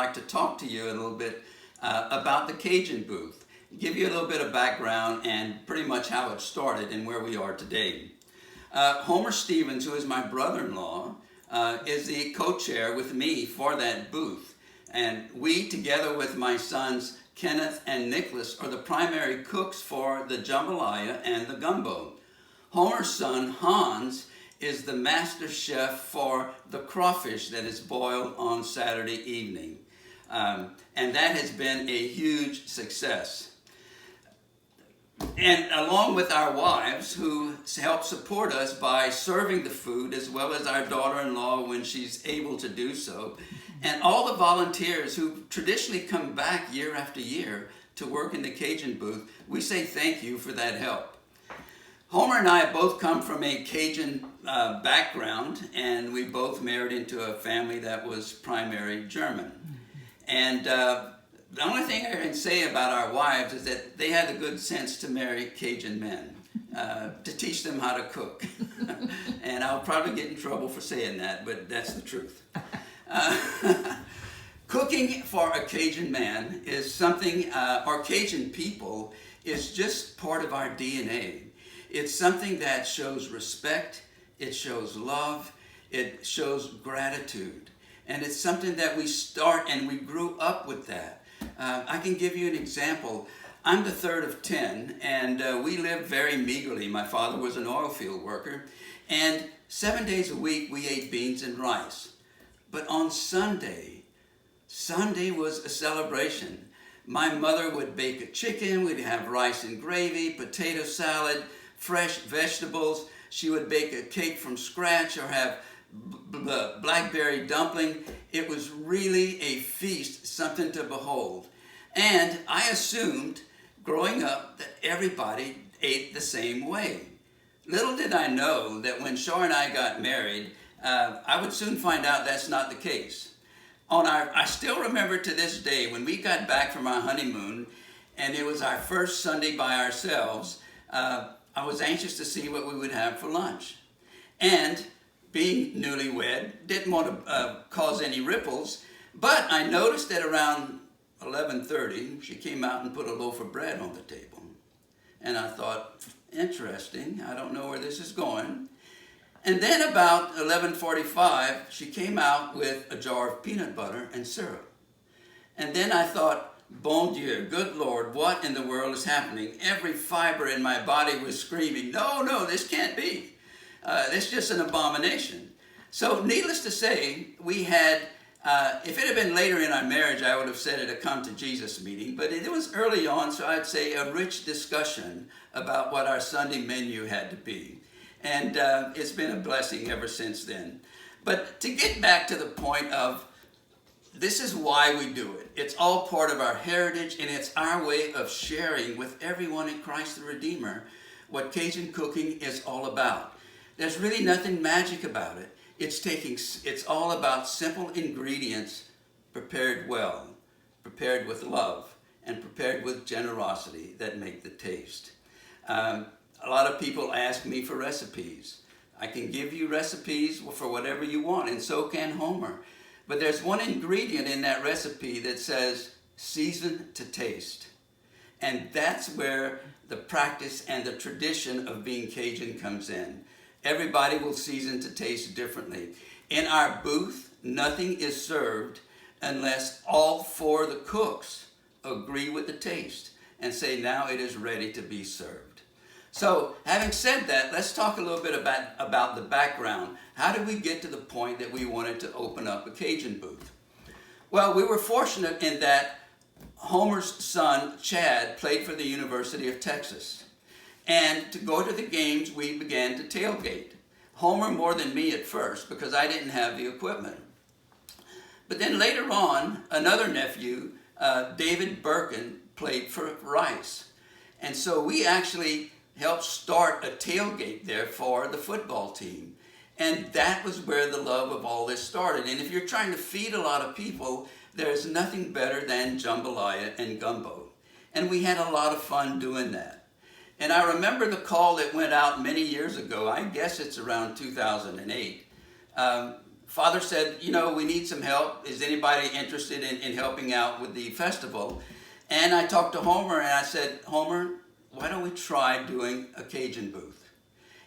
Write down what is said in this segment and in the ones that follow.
like to talk to you a little bit about the Cajun booth, give you a little bit of background and pretty much how it started and where we are today. Homer Stevens, who is my brother-in-law, is the co-chair with me for that booth. And we, together with my sons Kenneth and Nicholas, are the primary cooks for the jambalaya and the gumbo. Homer's son Hans is the master chef for the crawfish that is boiled on Saturday evening. And that has been a huge success. And along with our wives, who help support us by serving the food, as well as our daughter-in-law when she's able to do so, and all the volunteers who traditionally come back year after year to work in the Cajun booth, we say thank you for that help. Homer and I both come from a Cajun background, and we both married into a family that was primary German. And the only thing I can say about our wives is that they had the good sense to marry Cajun men, to teach them how to cook. And I'll probably get in trouble for saying that, but that's the truth. Cooking for a Cajun man is something, or Cajun people, is just part of our DNA. It's something that shows respect, it shows love, it shows gratitude. And it's something that we start and we grew up with that. I can give you an example. I'm the third of 10, and we lived very meagerly. My father was an oil field worker, and 7 days a week we ate beans and rice. But on Sunday was a celebration. My mother would bake a chicken, we'd have rice and gravy, potato salad, fresh vegetables. She would bake a cake from scratch or have blackberry dumpling. It was really a feast, something to behold. And I assumed, growing up, that everybody ate the same way. Little did I know that when Shar and I got married, I would soon find out that's not the case. I still remember to this day when we got back from our honeymoon, and it was our first Sunday by ourselves, I was anxious to see what we would have for lunch. And being newlywed, didn't want to cause any ripples, but I noticed that around 11:30, she came out and put a loaf of bread on the table. And I thought, interesting, I don't know where this is going. And then about 11:45, she came out with a jar of peanut butter and syrup. And then I thought, bon Dieu, good Lord, what in the world is happening? Every fiber in my body was screaming, no, this can't be. This is just an abomination. So needless to say, we had, if it had been later in our marriage, I would have said it a come to Jesus meeting, but it was early on, so I'd say a rich discussion about what our Sunday menu had to be. And it's been a blessing ever since then. But to get back to the point of, this is why we do it. It's all part of our heritage, and it's our way of sharing with everyone in Christ the Redeemer what Cajun cooking is all about. There's really nothing magic about it. It's all about simple ingredients prepared well, prepared with love, and prepared with generosity that make the taste. A lot of people ask me for recipes. I can give you recipes for whatever you want, and so can Homer. But there's one ingredient in that recipe that says, season to taste. And that's where the practice and the tradition of being Cajun comes in. Everybody will season to taste differently. In our booth, nothing is served unless all four of the cooks agree with the taste and say, now it is ready to be served. So, having said that, let's talk a little bit about the background. How did we get to the point that we wanted to open up a Cajun booth? Well, we were fortunate in that Homer's son, Chad, played for the University of Texas. And to go to the games, we began to tailgate. Homer more than me at first, because I didn't have the equipment. But then later on, another nephew, David Birkin, played for Rice. And so we actually helped start a tailgate there for the football team. And that was where the love of all this started. And if you're trying to feed a lot of people, there's nothing better than jambalaya and gumbo. And we had a lot of fun doing that. And I remember the call that went out many years ago, I guess it's around 2008, Father said, you know, we need some help. Is anybody interested in helping out with the festival? And I talked to Homer and I said, Homer, why don't we try doing a Cajun booth?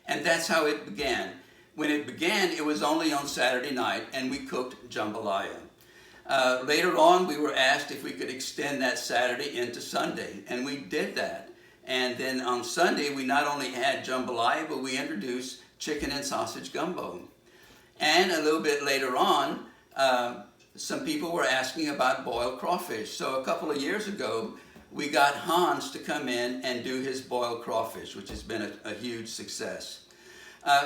And that's how it began. When it began, it was only on Saturday night, and we cooked jambalaya. Later on, we were asked if we could extend that Saturday into Sunday, and we did that. And then on Sunday, we not only had jambalaya, but we introduced chicken and sausage gumbo. And a little bit later on, some people were asking about boiled crawfish. So a couple of years ago, we got Hans to come in and do his boiled crawfish, which has been a huge success.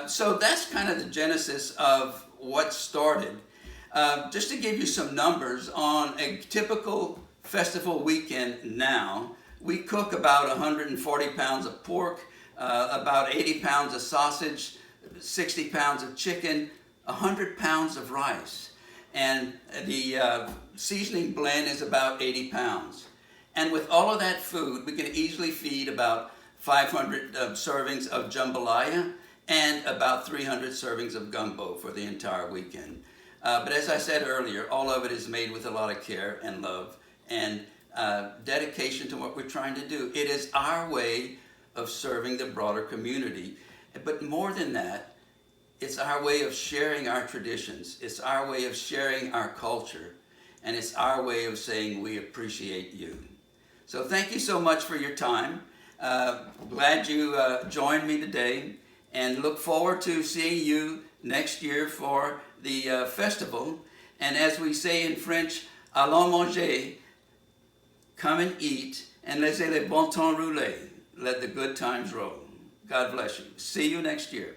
So that's kind of the genesis of what started. Just to give you some numbers, on a typical festival weekend now, we cook about 140 pounds of pork, about 80 pounds of sausage, 60 pounds of chicken, 100 pounds of rice. And the seasoning blend is about 80 pounds. And with all of that food, we can easily feed about 500 servings of jambalaya and about 300 servings of gumbo for the entire weekend. But as I said earlier, all of it is made with a lot of care and love and dedication to what we're trying to do. It is our way of serving the broader community. But more than that, it's our way of sharing our traditions. It's our way of sharing our culture. And it's our way of saying we appreciate you. So thank you so much for your time. Glad you joined me today, and look forward to seeing you next year for the festival. And as we say in French, allons manger, come and eat, and laissez le bon temps rouler. Let the good times roll. God bless you. See you next year.